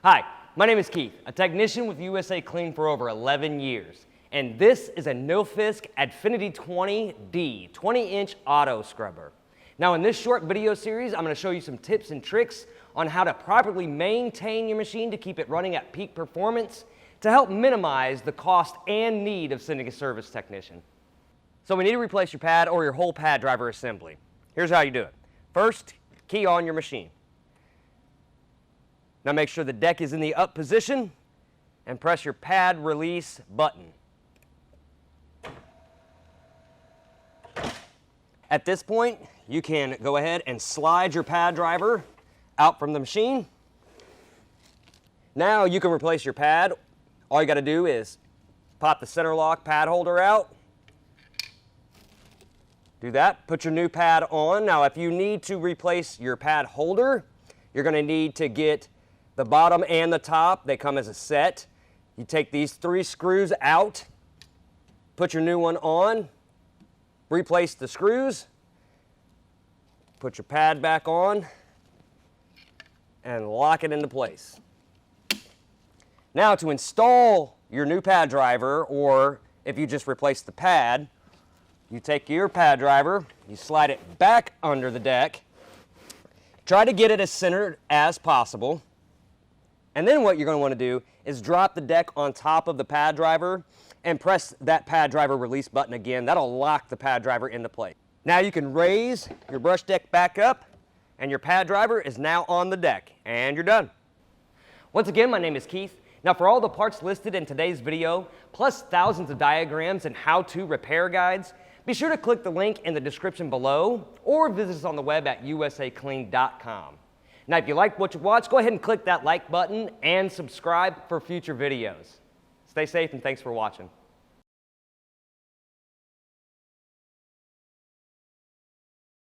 Hi, my name is Keith, a technician with USACLEAN for over 11 years, and this is a Nilfisk Adfinity 20D 20-inch auto scrubber. Now in this short video series, I'm going to show you some tips and tricks on how to properly maintain your machine to keep it running at peak performance to help minimize the cost and need of sending a service technician. So we need to replace your pad or your whole pad driver assembly. Here's how you do it. First, key on your machine. Now make sure the deck is in the up position and press your pad release button. At this point, you can go ahead and slide your pad driver out from the machine. Now you can replace your pad. All you got to do is pop the center lock pad holder out. Do that. Put your new pad on. Now if you need to replace your pad holder, you're going to need to get the bottom and the top. They come as a set. You take these 3 screws out, put your new one on, replace the screws, put your pad back on, and lock it into place. Now to install your new pad driver, or if you just replace the pad, you take your pad driver, you slide it back under the deck, try to get it as centered as possible. And then what you're going to want to do is drop the deck on top of the pad driver and press that pad driver release button again. That'll lock the pad driver into place. Now you can raise your brush deck back up and your pad driver is now on the deck and you're done. Once again, my name is Keith. Now for all the parts listed in today's video, plus thousands of diagrams and how-to repair guides, be sure to click the link in the description below or visit us on the web at USACLEAN.com. Now, if you liked what you watched, go ahead and click that like button and subscribe for future videos. Stay safe and thanks for watching.